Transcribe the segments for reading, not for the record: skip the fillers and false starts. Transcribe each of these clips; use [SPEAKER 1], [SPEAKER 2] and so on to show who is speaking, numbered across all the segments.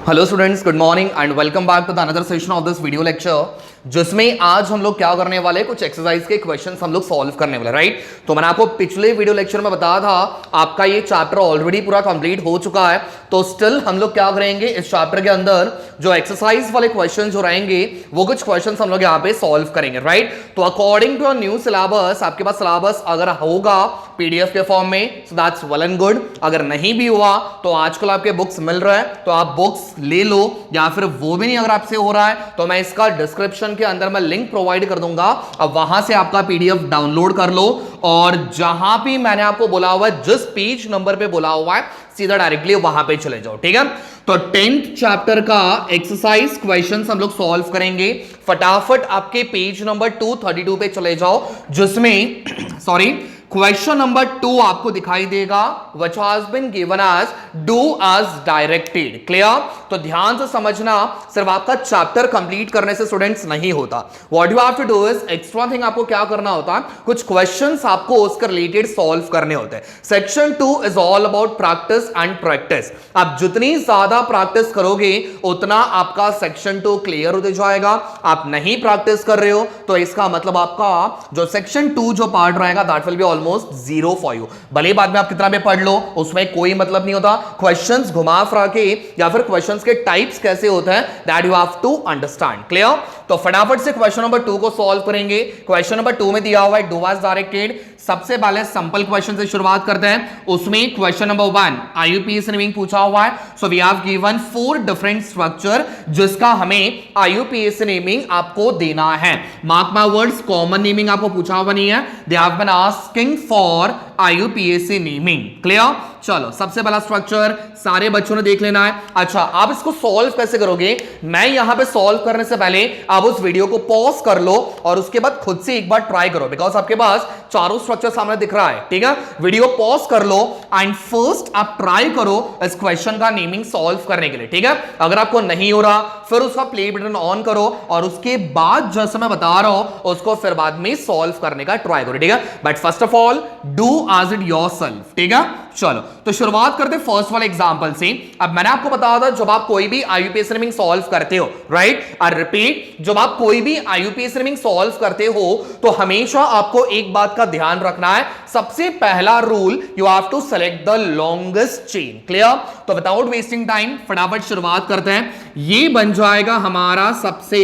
[SPEAKER 1] Hello students, good morning and welcome back to the another session of this video lecture, जिसमें आज हम लोग क्या करने वाले, कुछ एक्सरसाइज के क्वेश्चंस हम लोग सॉल्व करने वाले, राइट। तो मैंने आपको पिछले वीडियो लेक्चर में बताया था आपका ये चैप्टर ऑलरेडी पूरा कंप्लीट हो चुका है, तो स्टिल हम लोग क्या करेंगे, इस चैप्टर के अंदर जो एक्सरसाइज वाले क्वेश्चन जो रहेंगे वो कुछ क्वेश्चन हम लोग यहाँ पे सॉल्व करेंगे, राइट। तो अकॉर्डिंग टू न्यू सिलेबस, आपके पास सिलेबस अगर होगा पीडीएफ के फॉर्म में so that's well and good. अगर नहीं भी हुआ तो आजकल आपके बुक्स मिल रहा है तो आप बुक्स ले लो, या फिर वो भी नहीं अगर आपसे हो रहा है तो मैं इसका डिस्क्रिप्शन के अंदर मैं लिंक प्रोवाइड कर दूंगा, अब वहां से आपका पीडीएफ डाउनलोड कर लो और जहां भी मैंने आपको बोला हुआ है, जिस पेज नंबर पे बोला हुआ है सीधा डायरेक्टली वहां पे चले जाओ, ठीक है। तो 10th चैप्टर का एक्सरसाइज क्वेश्चंस हम लोग सॉल्व करेंगे। फटाफट आपके पेज नंबर 232 पे चले जाओ, जिसमें सॉरी क्वेश्चन नंबर 2 आपको दिखाई देगा, which has been given as do as directed। Clear? तो ध्यान से समझना, सिर्फ आपका चैप्टर कंप्लीट करने से स्टूडेंट्स नहीं होता। What you have to do is extra thing आपको क्या करना होता है, कुछ क्वेश्चंस आपको उसके रिलेटेड सॉल्व करने होते हैं। Section 2 is all about practice and practice. आप जितनी ज्यादा प्रैक्टिस करोगे उतना आपका सेक्शन 2 क्लियर होते जाएगा। आप नहीं प्रैक्टिस कर रहे हो तो इसका मतलब आपका जो सेक्शन 2 जो पार्ट रहेगा that will be almost zero for you. भले बाद में आप कितना भी पढ़ लो उसमें कोई मतलब नहीं होता। क्वेश्चंस घुमा फिरा के या फिर क्वेश्चंस के टाइप्स कैसे होते हैं that you have to understand. Clear? तो फटाफट से क्वेश्चन नंबर 2 को सॉल्व करेंगे। क्वेश्चन नंबर 2 में दिया हुआ है डू एज डायरेक्टेड। सबसे पहले सिंपल क्वेश्चन से शुरुआत करते हैं। उसमें क्वेश्चन नंबर 1 आईयूपीएसी नेमिंग पूछा हुआ है। So we have given 4 different structure जिसका हमें आईयूपीएसी नेमिंग आपको देना है। Mark my words, common naming आपको पूछा हुआ नहीं है। They have been asking for IUPAC naming. Clear? चलो, सबसे पहला स्ट्रक्चर सारे बच्चों ने देख लेना है। अच्छा, आप इसको सॉल्व कैसे करोगे, मैं यहां पे सॉल्व करने से पहले आप उस वीडियो को पॉज कर लो और उसके बाद खुद से एक बार ट्राई करो, बिकॉज आपके पास चारों स्ट्रक्चर सामने दिख रहा है, ठीक है। वीडियो पॉज कर लो एंड फर्स्ट आप ट्राई करो इस क्वेश्चन का नेमिंग सॉल्व करने के लिए, ठीक है। अगर आपको नहीं हो रहा फिर उसका प्ले बटन ऑन करो और उसके बाद जैसे मैं बता रहा हूं उसको फिर बाद में सॉल्व करने का ट्राई करो, ठीक है। But first of all do as it yourself, ठीक है। चलो, तो शुरुआत करते फर्स्ट वाले एग्जांपल से। अब मैंने आपको बताया था जब आप कोई भी आईयूपीएसी नेमिंग सॉल्व करते हो, राइट, आई रिपीट, जब आप कोई भी आईयूपीएसी नेमिंग सॉल्व करते हो तो हमेशा आपको एक बात का ध्यान रखना है। सबसे पहला rule, you have to select the longest chain. Clear? तो विदाउट वेस्टिंग टाइम फटाफट शुरुआत करते हैं। ये बन जाएगा हमारा सबसे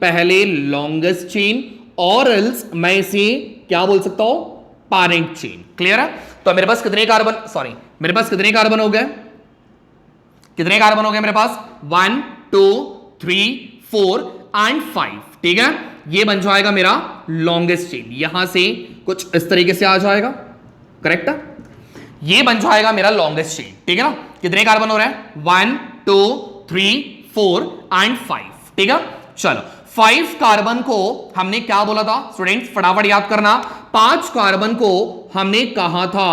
[SPEAKER 1] पहले लॉन्गेस्ट चेन, और एल्स मैं इसे क्या बोल सकता हूं, पैरेंट चेन। क्लियर है? तो मेरे पास कितने कार्बन, सॉरी मेरे पास कितने कार्बन हो गए, कितने कार्बन हो गए मेरे पास, 1 2 3 4 एंड 5, ठीक है। ये बन जाएगा मेरा लॉन्गेस्ट चेन, यहां से कुछ इस तरीके से आ जाएगा, करेक्ट है। ये बन जाएगा मेरा लॉन्गेस्ट चेन, ठीक है ना। कितने कार्बन हो रहे हैं, 1 2 3 4 एंड 5, ठीक है। चलो, 5 कार्बन को हमने क्या बोला था स्टूडेंट्स, फटाफट याद करना। 5 कार्बन को हमने कहा था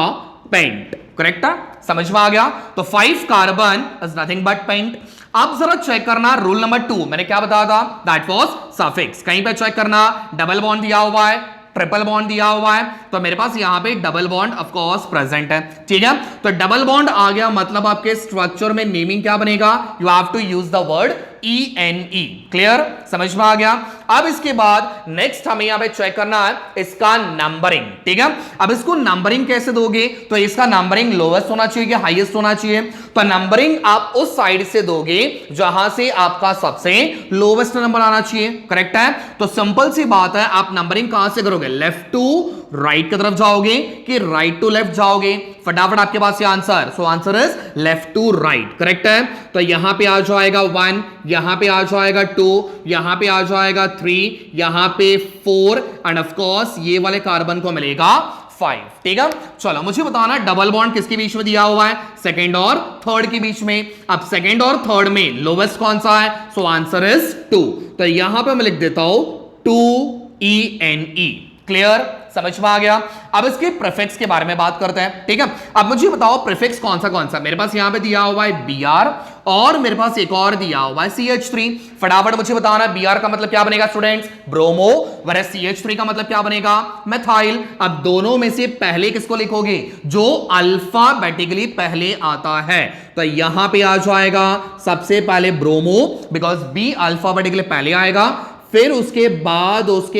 [SPEAKER 1] पेंट, करेक्ट है, समझ में आ गया। तो 5 carbon is nothing but pent. अब जरा चेक करना रूल नंबर 2, मैंने क्या बताया था, दैट वाज सफिक्स। कहीं पे चेक करना, डबल बॉन्ड दिया हुआ है, ट्रिपल बॉन्ड दिया हुआ है, तो मेरे पास यहां पे double bond of course present है, ठीक है। तो डबल बॉन्ड आ गया, मतलब आपके स्ट्रक्चर में नेमिंग क्या बनेगा, you have to use the word ENE। Clear? समझ में आ गया। अब इसके बाद नेक्स्ट हमें यहां पे चेक करना है इसका नंबरिंग, ठीक है। अब इसको नंबरिंग कैसे दोगे, तो इसका नंबरिंग लोवेस्ट होना चाहिए कि हाईएस्ट होना चाहिए, तो नंबरिंग आप उस साइड से दोगे जहां से आपका सबसे लोवेस्ट नंबर आना चाहिए, करेक्ट है। तो सिंपल सी बात है, आप नंबरिंग कहां से करोगे, लेफ्ट टू राइट की तरफ जाओगे कि राइट टू लेफ्ट जाओगे, फटाफट आपके पास ये answer, so answer is left to right, correct है। तो यहां पे आ जाएगा 1, यहां पे आ जाएगा 2, यहां पे आ जाएगा 3, यहां पे 4 एंड ऑफ कोर्स ये वाले कार्बन को मिलेगा 5, ठीक है। चलो, मुझे बताना डबल बॉन्ड किसके बीच में दिया हुआ है, सेकंड और थर्ड के बीच में। अब सेकंड और थर्ड में लोवेस्ट कौन सा है, सो आंसर इज 2। तो यहां पे मैं लिख देता हूं 2ENE। क्लियर? समझ में आ गया। अब इसके प्रीफिक्स के बारे में बात करते हैं, ठीक है। अब मुझे बताओ प्रीफिक्स कौन सा, मेरे पास यहां पे दिया हुआ है Br और मेरे पास एक और दिया हुआ है CH3। फटाफट मुझे बताना Br का मतलब क्या बनेगा स्टूडेंट्स, ब्रोमो, वह CH3 का मतलब क्या बनेगा, मेथाइल। अब दोनों में से पहले किसको लिखोगे, जो अल्फाबेटिकली पहले आता है, तो यहां पे आ जाएगा सबसे पहले ब्रोमो, बिकॉज बी अल्फाबेटिकली पहले आएगा, फिर उसके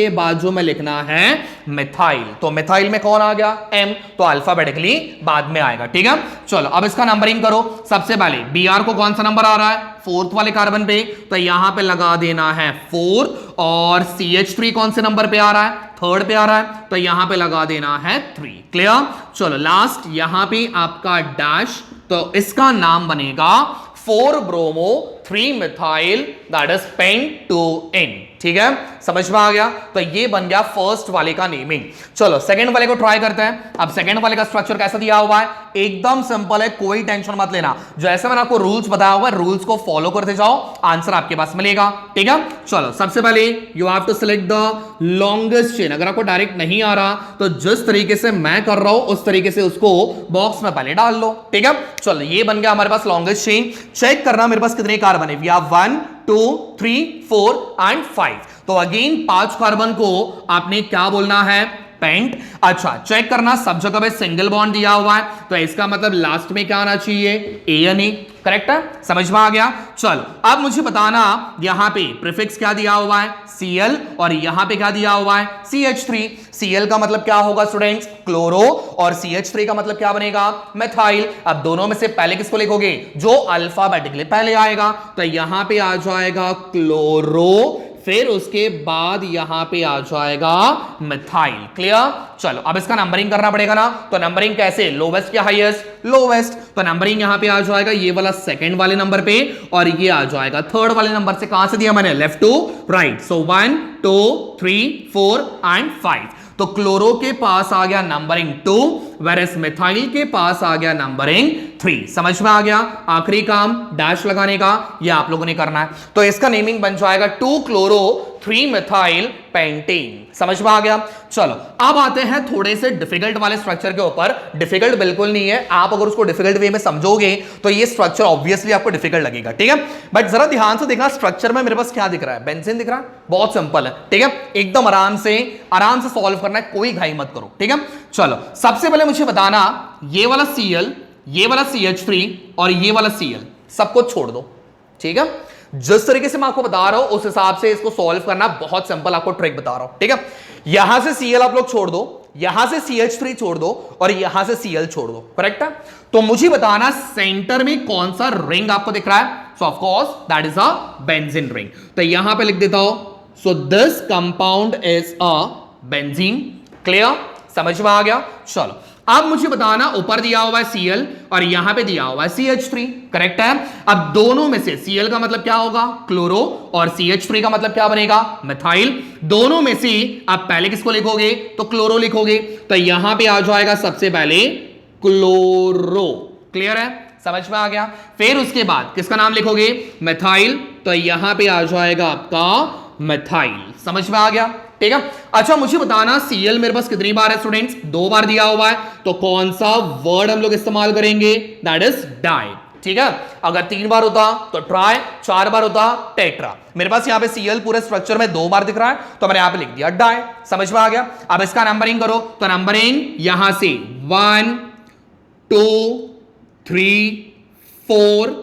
[SPEAKER 1] बाद जो मैं लिखना है मिथाइल, तो मिथाइल में कौन आ गया, M, तो अल्फाबेटिकली बाद में आएगा, ठीक है। चलो अब इसका नंबरिंग करो। सबसे पहले Br को कौन सा नंबर आ रहा है, 4th वाले कार्बन पे, तो यहां पे लगा देना है 4, और CH3 कौन से नंबर पे आ रहा है, 3rd पे आ रहा है, तो यहां पे लगा देना है 3। क्लियर। चलो लास्ट यहां पे आपका डैश, तो इसका नाम बनेगा 4 ब्रोमो 3 मिथाइल, दैट इज पेंटोइन, ठीक है, समझ में आ गया। तो ये बन गया फर्स्ट वाले का नेमिंग। चलो सेकंड वाले को ट्राई करते हैं। अब सेकंड वाले का स्ट्रक्चर कैसा दिया हुआ है, एकदम सिंपल है, कोई टेंशन मत लेना, जैसे मैंने आपको रूल्स बताया हुआ है रूल्स को फॉलो करते जाओ, आंसर आपके पास मिलेगा, ठीक है। चलो सबसे पहले you have to select the longest chain. अगर आपको डायरेक्ट नहीं आ रहा तो जिस तरीके से मैं कर रहा हूं उस तरीके से उसको बॉक्स में पहले डाल लो, ठीक है। चलो ये बन गया हमारे पास लॉन्गेस्ट चेन। चेक करना मेरे पास कितने कार्बन है, वी हैव 1 2 3 4 एंड 5, तो अगेन 5 कार्बन को आपने क्या बोलना है, पेंट। अच्छा चेक करना, सब जगह पे सिंगल बॉन्ड दिया हुआ है, तो इसका मतलब लास्ट में क्या आना चाहिए, ANA, करेक्ट है, समझ में आ गया। चलो अब मुझे बताना यहां पे प्रीफिक्स क्या दिया हुआ है, Cl, और यहां पे क्या दिया हुआ है, CH3। Cl का मतलब क्या होगा स्टूडेंट्स, क्लोरो, और CH3 का मतलब क्या बनेगा, मेथाइल। अब दोनों में से पहले किसको लिखोगे, जो अल्फाबेटिकली पहले आएगा, तो यहां पे आ जाएगा क्लोरो, फिर उसके बाद यहां पे आ जाएगा मिथाइल। क्लियर। चलो अब इसका नंबरिंग करना पड़ेगा ना, तो नंबरिंग कैसे, लोवेस्ट या हाईएस्ट, लोवेस्ट, तो नंबरिंग यहां पे आ जाएगा ये वाला सेकंड वाले नंबर पे, और ये आ जाएगा थर्ड वाले नंबर से। कहां से दिया मैंने, left to right, so 1 2 3 4 and 5, तो क्लोरो के पास आ गया नंबरिंग 2, वेरस मिथाइल के पास आ गया नंबरिंग 3। समझ में आ गया। आखिरी काम डैश लगाने का, ये आप लोगों ने करना है, तो इसका नेमिंग बन जाएगा 2 क्लोरो 3 मिथाइल पेंटेन। समझ में आ गया। चलो अब आते हैं थोड़े से डिफिकल्ट वाले स्ट्रक्चर के ऊपर। डिफिकल्ट बिल्कुल नहीं है, आप अगर उसको डिफिकल्ट वे में समझोगे तो ये स्ट्रक्चर ऑब्वियसली आपको डिफिकल्ट लगेगा, ठीक है। बट जरा ध्यान से देखना, स्ट्रक्चर में मेरे पास क्या दिख रहा है, बेंजीन दिख रहा है, बहुत सिंपल है, ठीक है, एकदम आराम से सॉल्व करना है, कोई घाई मत करो, ठीक है। चलो सबसे पहले मुझे बताना, ये वाला Cl, ये वाला CH3 और ये वाला Cl, सबको छोड़ दो, ठीक है। जिस तरीके से मैं आपको बता रहा हूं उस हिसाब से इसको सॉल्व करना, बहुत सिंपल आपको ट्रिक बता रहा हूं, ठीक है। यहां से Cl आप लोग छोड़ दो, यहां से CH3 छोड़ दो, और यहां से Cl छोड़ दो, करेक्ट है। तो मुझे बताना सेंटर में कौन सा रिंग आपको दिख रहा है, सो of course that is a benzene ring, तो यहां पे लिख देता हूं, so this compound is a benzene. Clear, समझ में आ गया। चलो अब मुझे बताना, ऊपर दिया हुआ है Cl और यहां पे दिया हुआ है CH3, करेक्ट है। अब दोनों में से Cl का मतलब क्या होगा, क्लोरो, और CH3 का मतलब क्या बनेगा, मिथाइल। दोनों में से आप पहले किसको लिखोगे, तो क्लोरो लिखोगे, तो यहां पे आ जाएगा सबसे पहले क्लोरो। क्लियर है, समझ में आ गया। फिर उसके बाद किसका नाम लिखोगे, मिथाइल, तो यहां पे आ जाएगा आपका मिथाइल। समझ में आ गया, ठीक है। अच्छा मुझे बताना, Cl मेरे पास कितनी बार है स्टूडेंट्स, 2 बार दिया हुआ है, तो कौन सा वर्ड हम लोग इस्तेमाल करेंगे, दैट इज डाई, ठीक है। अगर 3 बार होता तो ट्राई, 4 बार होता टेट्रा। मेरे पास यहाँ पे Cl पूरे स्ट्रक्चर में 2 बार दिख रहा है, तो मैंने यहाँ पे लिख दिया डाई। समझ में आ गया। अब इसका नंबरिंग करो, तो नंबरिंग यहां से 1 2 3 4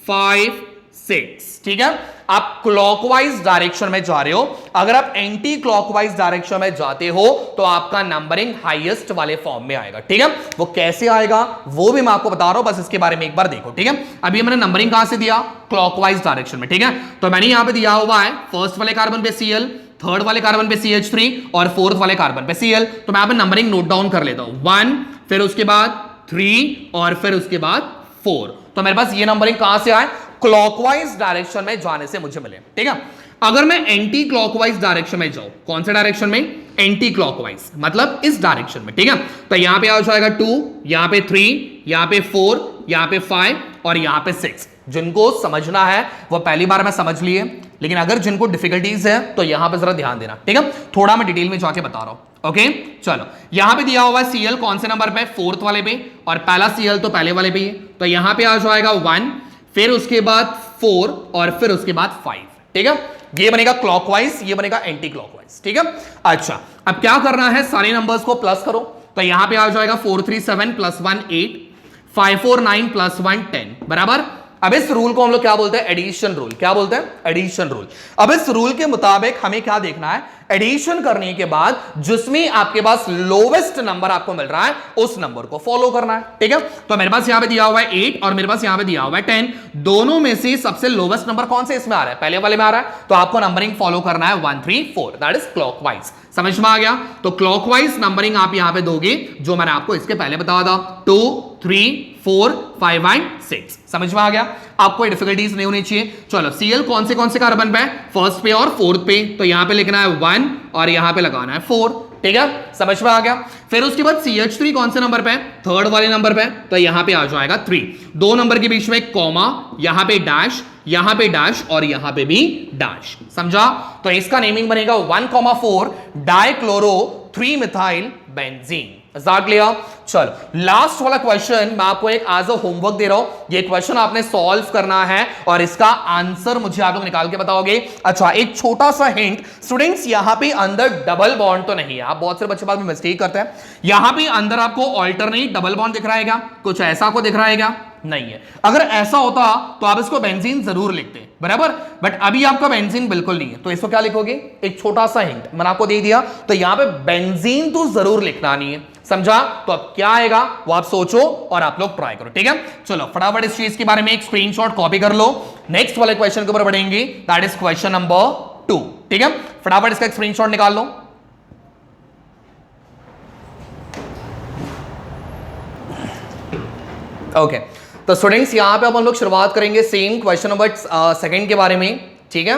[SPEAKER 1] 5 6, ठीक है। आप क्लॉकवाइज डायरेक्शन में जा रहे हो, अगर आप एंटी क्लॉकवाइज डायरेक्शन में जाते हो तो आपका नंबरिंग हाईएस्ट वाले फॉर्म में आएगा, ठीक है। वो कैसे आएगा वो भी मैं आपको बता रहा हूं, बस इसके बारे में एक बार देखो, ठीक है। अभी मैंने नंबरिंग कहां से दिया, क्लॉकवाइज डायरेक्शन में, ठीक है। तो मैंने यहां पे दिया हुआ है फर्स्ट वाले कार्बन पे Cl, थर्ड वाले कार्बन पे CH3 और फोर्थ वाले कार्बन पे Cl, तो मैं यहां पे नंबरिंग नोट डाउन कर लेता हूं, 1, फिर उसके बाद 3 और फिर उसके बाद 4। तो मेरे पास ये नंबरिंग कहां से आए, क्लॉकवाइज डायरेक्शन में जाने से मुझे मिले, ठीक है। अगर मैं एंटी क्लॉकवाइज डायरेक्शन में जाऊं, कौन से डायरेक्शन में, एंटी क्लॉकवाइज, मतलब इस डायरेक्शन में, ठीक है। तो यहां पे आ जाएगा 2, यहां पे 3, यहां पे 4, यहां पे 5 और यहां पे 6। जिनको समझना है वो पहली बार में समझ लिए, लेकिन अगर जिनको डिफिकल्टीज है तो यहां पे जरा ध्यान देना, ठीक है। थोड़ा मैं डिटेल में जाके बता रहा हूं। ओके चलो, यहां पे दिया हुआ है Cl कौन से नंबर पे, फोर्थ वाले पे, और पहला Cl तो पहले वाले पे ही है, तो यहां पे आ जाएगा 1, फिर उसके बाद 4 और फिर उसके बाद 5। ठीक है, ये बनेगा क्लॉकवाइज, ये बनेगा एंटी क्लॉकवाइज। ठीक है, अच्छा अब क्या करना है, सारे नंबर्स को प्लस करो, तो यहां पे आ जाएगा 4 3 7 + 1 8, 5 4 9 + 1 10 बराबर। अब इस रूल को हम लोग क्या बोलते हैं, एडिशन रूल। क्या बोलते हैं, एडिशन रूल। अब इस रूल के मुताबिक हमें क्या देखना है, एडिशन करने के बाद जिसमें आपके पास लोवेस्ट नंबर आपको मिल रहा है उस नंबर को फॉलो करना है। ठीक है, तो मेरे पास यहां पे दिया हुआ है 8 और मेरे पास यहां पे दिया हुआ है 10, दोनों में से सबसे लोवेस्ट नंबर कौन से इसमें आ रहा है, पहले वाले में आ रहा है, तो आपको नंबरिंग फॉलो करना है 1 3 4, दैट इज क्लॉकवाइज। समझ में आ गया, तो क्लॉकवाइज नंबरिंग आप यहां पे दोगे जो मैंने आपको इसके पहले बताया था, 2 3 4 5 एंड 6। समझ में आ गया, आपको डिफिकल्टीज नहीं होनी चाहिए। चलो Cl कौन से कार्बन पे है, फर्स्ट पे और फोर्थ पे, तो यहां पे लिखना है 1 और यहां पे लगाना है 4। ठीक है, समझ में आ गया। फिर उसके बाद CH3 कौन से नंबर पे है, थर्ड वाले नंबर पे, तो यहां पे आ जाएगा 3, दो नंबर के बीच में कॉमा, यहां पे डैश, यहां पे डैश और यहां पे भी डैश। समझा, तो इसका नेमिंग बनेगा 1,4 डाइक्लोरो 3 मिथाइल बेंजीन। मजाक लिया। चलो लास्ट वाला क्वेश्चन मैं आपको एक एज अ होमवर्क दे रहा हूं, ये क्वेश्चन आपने सॉल्व करना है और इसका आंसर मुझे आप लोग निकाल के बताओगे। अच्छा एक छोटा सा हिंट स्टूडेंट्स, यहां पे अंदर डबल बॉन्ड तो नहीं है, आप बहुत सारे बच्चे बाद में मिस्टेक करते हैं, यहां पे अंदर आपको ऑल्टरनेट डबल बॉन्ड दिख रहा है क्या, कुछ ऐसा आपको दिख रहा है क्या, नहीं है। अगर ऐसा होता तो आप इसको बेंजीन जरूर लिखते बराबर, बट अभी आपका बेंजीन बिल्कुल नहीं है, तो इसको क्या लिखोगे, एक छोटा सा हिंट मैंने आपको दे दिया, तो यहां पे बेंजीन तो जरूर लिखना नहीं है। समझा, तो अब क्या आएगा वो आप सोचो और आप लोग ट्राई करो। ठीक है, चलो फटाफट इस चीज के बारे में एक स्क्रीनशॉट कॉपी कर लो, नेक्स्ट वाले क्वेश्चन के ऊपर बढ़ेंगे, दैट इज क्वेश्चन नंबर 2। ठीक है, फटाफट इसका स्क्रीनशॉट निकाल लो। ओके तो स्टूडेंट्स यहां पे अब हम लोग शुरुआत करेंगे सेम क्वेश्चन नंबर सेकंड के बारे में। ठीक है,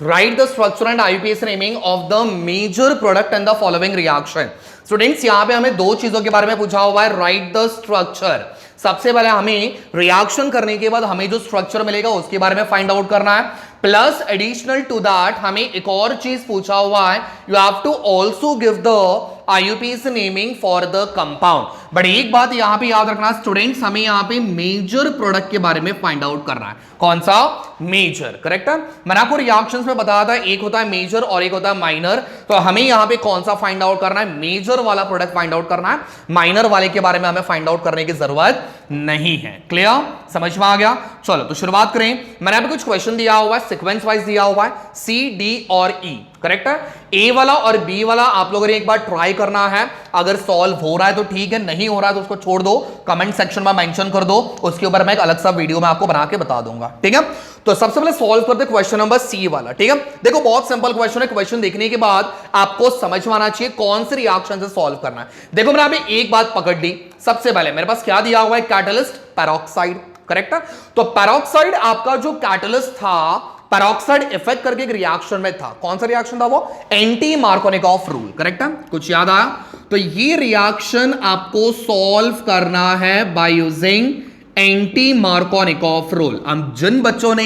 [SPEAKER 1] write the structure and IUPAC naming of the major product and the following reaction. Students यहां पे हमें दो चीजों के बारे में पूछा हुआ है, राइट द स्ट्रक्चर। सबसे पहले हमें रिएक्शन करने के बाद हमें जो स्ट्रक्चर मिलेगा उसके बारे में फाइंड आउट करना है, प्लस एडिशनल टू दैट हमें एक और चीज पूछा हुआ है, you have to also give the IUPAC naming for the compound. But एक बात यहां पे याद रखना स्टूडेंट्स, हमें यहां पे मेजर प्रोडक्ट के बारे में फाइंड आउट करना है, कौन सा, मेजर। करेक्ट है, मैंने आपको रिएक्शंस में बताया था एक होता है मेजर और एक होता है माइनर, तो हमें यहां पे कौन सा फाइंड आउट करना है, मेजर वाला प्रोडक्ट फाइंड आउट करना है, माइनर वाले के बारे में हमें फाइंड आउट करने की जरूरत नहीं है। क्लियर, समझ में आ गया। चलो तो शुरुआत करें, मैंने अभी कुछ क्वेश्चन दिया हुआ है, सीक्वेंस वाइज दिया हुआ है, सी डी और ई। करेक्ट है, ए वाला और बी वाला आप लोगों ने एक बार ट्राई करना है, अगर सॉल्व हो रहा है तो ठीक है, नहीं हो रहा है तो उसको छोड़ दो, कमेंट सेक्शन में मेंशन कर दो, उसके ऊपर मैं एक अलग सा वीडियो में आपको बना के बता दूंगा। ठीक है, तो सबसे पहले सॉल्व करते हैं क्वेश्चन नंबर सी वाला। ठीक है, देखो बहुत सिंपल क्वेश्चन है, क्वेश्चन देखने के बाद आपको समझ में आना चाहिए कौन से रिएक्शन से सॉल्व करना है। देखो मैंने अभी एक बात पकड़ ली, सबसे पहले मेरे पास क्या दिया हुआ है, कैटलिस्ट पेरोक्साइड। करेक्ट है, तो पेरोक्साइड आपका जो कैटलिस्ट था, पेरोक्साइड इफेक्ट करके एक रिएक्शन में था, कौन सा रिएक्शन था वो, एंटी मार्कोनिकॉफ रूल। करेक्ट है, कुछ याद आया, तो ये रिएक्शन आपको सॉल्व करना है by using anti Markovnikov rule. हम जिन बच्चों ने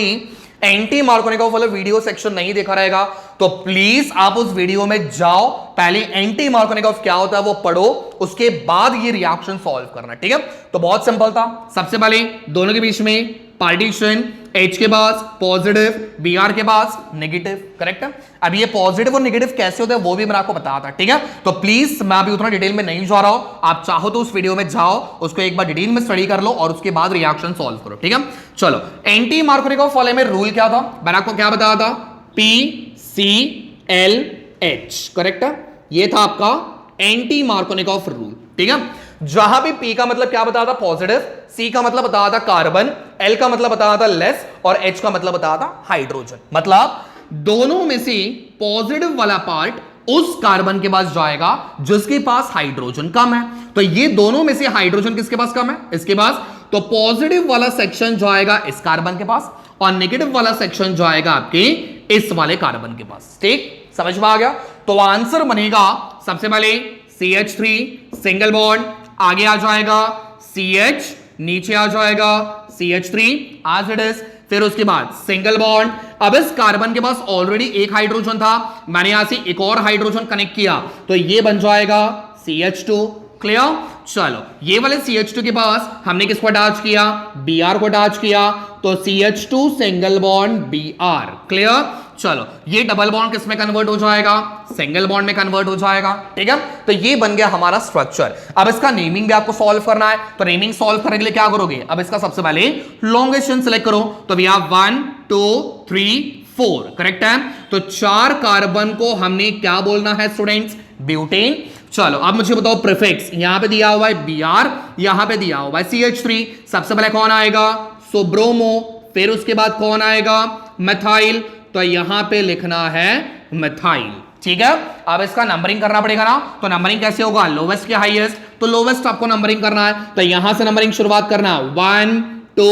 [SPEAKER 1] एंटी मार्कोनिकॉफ वाला वीडियो सेक्शन नहीं देखा रहेगा तो प्लीज आप उस वीडियो में जाओ, पहले एंटी मार्कोनिकॉफ क्या होता है वो पढ़ो, उसके बाद ये रिएक्शन सॉल्व करना। ठीक है, तो बहुत सिंपल था, सबसे पहले दोनों के बीच में पार्टीशन, H के पास पॉजिटिव, Br के पास नेगेटिव। करेक्ट है, अब ये पॉजिटिव और नेगेटिव कैसे होते हैं वो भी मैंने आपको बताया था। ठीक है, तो प्लीज मैं अभी उतना डिटेल में नहीं जा रहा हूं, आप चाहो तो उस वीडियो में जाओ, उसको एक बार डिटेल में स्टडी कर लो और उसके बाद रिएक्शन सॉल्व करो। ठीक है, चलो एंटी मार्कोनिकॉफ वाले में रूल क्या था, मैंने आपको क्या बताया था, PClH। करेक्ट है, ये था आपका एंटी मार्कोनिकॉफ रूल। ठीक है, जहां भी P का मतलब क्या बताया था, पॉजिटिव, C का मतलब बताया था कार्बन, L का मतलब बताया था लेस और H का मतलब बताया था हाइड्रोजन। मतलब दोनों में से पॉजिटिव वाला पार्ट उस कार्बन के पास जाएगा जिसके पास हाइड्रोजन कम है, तो ये दोनों में से हाइड्रोजन किसके पास कम है, इसके पास, तो पॉजिटिव वाला सेक्शन जाएगा इस कार्बन के पास और नेगेटिव वाला सेक्शन जाएगा आपके इस वाले कार्बन के पास। ठीक, समझ में आ गया, तो आंसर बनेगा सबसे पहले CH3 सिंगल बॉन्ड, आगे आ जाएगा CH, नीचे आ जाएगा CH3 एज इट इज, फिर उसके बाद सिंगल बॉन्ड। अब इस कार्बन के पास ऑलरेडी एक हाइड्रोजन था, मैंने यहां से एक और हाइड्रोजन कनेक्ट किया तो ये बन जाएगा CH2। क्लियर? चलो ये वाले CH2 के पास हमने किसको अटैच किया, Br को अटैच किया तो CH2 single bond Br। Clear? चलो ये डबल बॉन्ड किस में कन्वर्ट हो जाएगा, सिंगल बॉन्ड में कन्वर्ट हो जाएगा। ठीक है, तो ये बन गया हमारा स्ट्रक्चर। अब इसका नेमिंग भी आपको सॉल्व करना है, तो नेमिंग सॉल्व करने के लिए क्या करोगे, अब इसका सबसे पहले लॉन्गेस्ट चेन सिलेक्ट करो। तो भैया 1 2 3 4 करेक्ट है। तो 4 कार्बन को हमने क्या बोलना है स्टूडेंट्स, ब्यूटेन। चलो अब मुझे बताओ प्रीफिक्स, यहां पे दिया हुआ है Br, यहां पे दिया हुआ है CH3। सबसे पहले कौन आएगा, सो ब्रोमो, फिर उसके बाद कौन आएगा, मेथाइल, तो यहां पे लिखना है मेथाइल। ठीक है, अब इसका नंबरिंग करना पड़ेगा ना, तो नंबरिंग कैसे होगा, लोवेस्ट के हाईएस्ट, तो लोवेस्ट आपको नंबरिंग करना है, तो यहां से नंबरिंग शुरुआत करना 1 2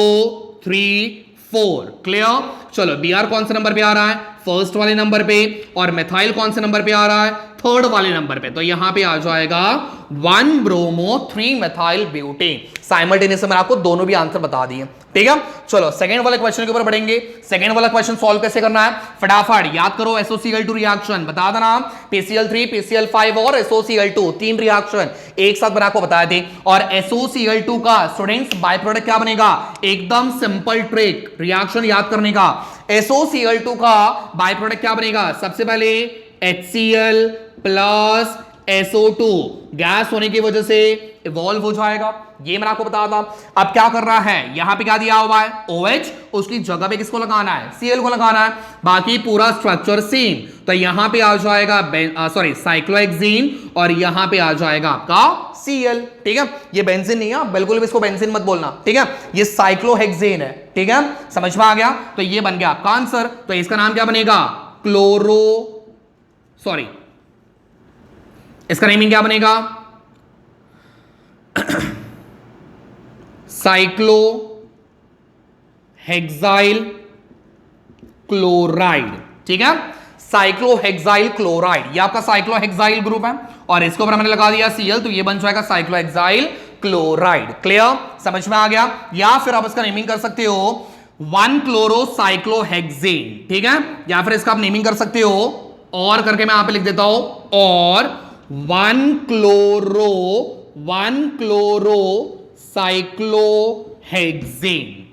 [SPEAKER 1] 3 4। क्लियर? चलो Br कौन से नंबर पे आ रहा है, फर्स्ट वाले नंबर पे, और मेथाइल कौन से नंबर पे आ रहा है, थर्ड वाले नंबर पे, तो यहां पे आ जाएगा 1 ब्रोमो 3 मेथाइल ब्यूटेन। साइमल्टेनियस मैंने आपको दोनों भी आंसर बता दिए। ठीक है, चलो सेकंड वाले क्वेश्चन के ऊपर बढ़ेंगे। सेकंड वाला क्वेश्चन सॉल्व कैसे करना है, फटाफट याद करो। SOCl2 रिएक्शन बता देना, PCl3 PCl5 और SOCl2 तीन रिएक्शन एक साथ बना को बताए थे। और SOCl2 का स्टूडेंट्स बाय प्रोडक्ट क्या बनेगा, एकदम सिंपल ट्रिक रिएक्शन याद करने का। SOCl2 का बाय प्रोडक्ट क्या बनेगा, सबसे पहले HCl प्लस SO2 गैस होने की वजह से इवॉल्व हो जाएगा, ये मैंने आपको बताया था। अब क्या कर रहा है, यहां पे क्या दिया हुआ है OH, उसकी जगह पे किसको लगाना है, Cl को लगाना है, बाकी पूरा स्ट्रक्चर सेम। तो यहां पे आ जाएगा साइक्लोहेक्सेन, और यहां पे आ जाएगा आपका Cl। ठीक है, ये बेंजीन नहीं है, बिल्कुल भी इसको बेंजीन मत बोलना। ठीक है, ये साइक्लोहेक्सेन है। ठीक है, समझ में आ गया, तो ये बन गया आपका आंसर। तो इसका नाम क्या बनेगा, इसका नेमिंग क्या बनेगा, साइक्लो हेक्साइल क्लोराइड। ठीक है, साइक्लो हेक्साइल क्लोराइड, ये आपका साइक्लो हेक्साइल ग्रुप है, और इसके ऊपर मैंने लगा दिया Cl, तो ये बन जाएगा साइक्लो हेक्साइल क्लोराइड। क्लियर? समझ में आ गया। या फिर आप इसका नेमिंग कर सकते हो 1 क्लोरो साइक्लोहेक्सेन। ठीक है, या फिर इसका आप नेमिंग कर सकते हो, और करके मैं यहां पे लिख देता हूं, और 1 क्लोरो साइक्लोहेक्सेन।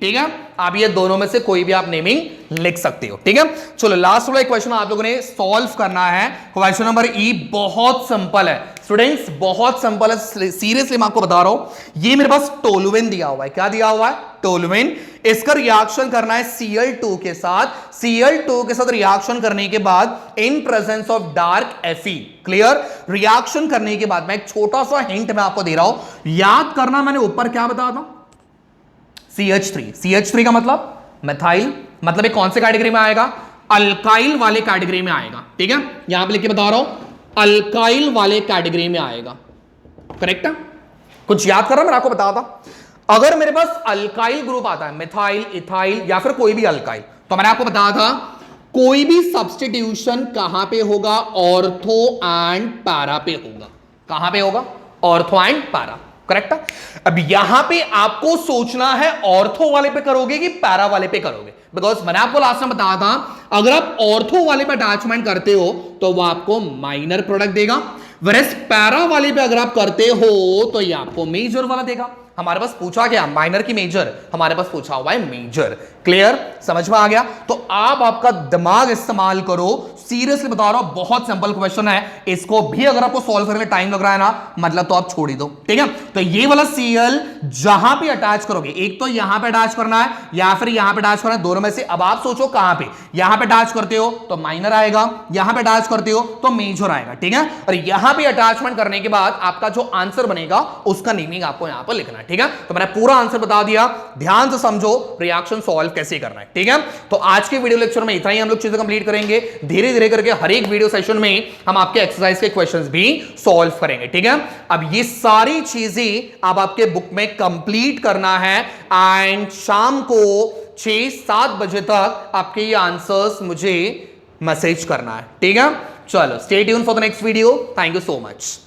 [SPEAKER 1] ठीक है, आप ये दोनों में से कोई भी आप नेमिंग लिख सकते हो। ठीक है, चलो लास्ट वाला क्वेश्चन आप लोगों ने सॉल्व करना है। क्वेश्चन नंबर ई बहुत सिंपल है स्टूडेंट्स, बहुत सिंपल है, सीरियसली मैं आपको बता रहा हूं। ये मेरे पास टोलुइन दिया हुआ है, क्या दिया हुआ है, टोलुइन। इसका रिएक्शन करना है Cl2 के साथ, Cl2 के साथ रिएक्शन करने के बाद in presence of dark Fe। Clear? Reaction करने के बाद मैं एक छोटा सा हिंट मैं आपको दे रहा हूं, याद करना मैंने ऊपर क्या बताया था, CH3 का मतलब मेथाइल, मतलब ये कौन से कैटेगरी में आएगा, अल्काइल वाले कैटेगरी में आएगा। ठीक है, यहां पे लिख के बता रहा हूं, अल्काइल वाले कैटेगरी में आएगा। करेक्ट है, कुछ याद कर रहा मैं आपको बताया था। अगर मेरे पास अल्काइल ग्रुप आता है, मिथाइल, इथाइल या फिर कोई भी अल्काइल, तो मैंने आपको बताया था कोई भी सब्स्टिट्यूशन कहां पे होगा, ऑर्थो एंड पैरा पे होगा। कहां पे होगा, ऑर्थो एंड पैरा। करेक्ट है, अब यहां पे आपको सोचना है ऑर्थो वाले पे करोगे कि पैरा वाले पे करोगे, बिकॉज मैंने आपको लास्ट में बताया था अगर आप ऑर्थो वाले पे अटैचमेंट करते हो तो वो आपको माइनर प्रोडक्ट देगा, वरस पैरा वाले पे अगर आप करते हो तो ये आपको मेजर वाला देगा। हमारे पास पूछा क्या, माइनर की मेजर, हमारे पास पूछा हुआ है मेजर। क्लियर? समझ में आ गया। तो आप आपका दिमाग इस्तेमाल करो, सीरियसली बता रहा हूं, बहुत सिंपल क्वेश्चन है। इसको भी अगर आपको सॉल्व करने में टाइम लग रहा है ना, मतलब तो आप छोड़ ही दो। ठीक है, तो ये वाला Cl जहां पे अटैच करोगे, एक तो यहां पे अटैच करना है या फिर यहां पे अटैच करना है, दोनों में से अब आप सोचो कहां पे। यहां पे अटैच करते हो तो माइनर आएगा, यहां पे अटैच करते हो तो मेजर आएगा। ठीक है, और यहां पे अटैचमेंट करने के बाद आपका जो आंसर बनेगा उसका नेमिंग आपको यहां पर लिखना है। ठीक है, तो मैंने पूरा आंसर बता दिया, ध्यान से समझो रिएक्शन सॉल्व कैसे करना है। ठीक है, तो आज के वीडियो लेक्चर में इतना ही हम लोग चीजें कंप्लीट करेंगे। धीरे धीरे करके हर एक वीडियो सेशन में हम आपके एक्सरसाइज के क्वेश्चंस भी सॉल्व करेंगे। ठीक है, अब ये सारी चीजें अब आपके बुक में कंप्लीट करना है, एंड शाम को 6-7 बजे तक आपके ये आंसर्स मुझे मैसेज करना है। ठीक है, चलो stay tune for the next video. Thank you so much.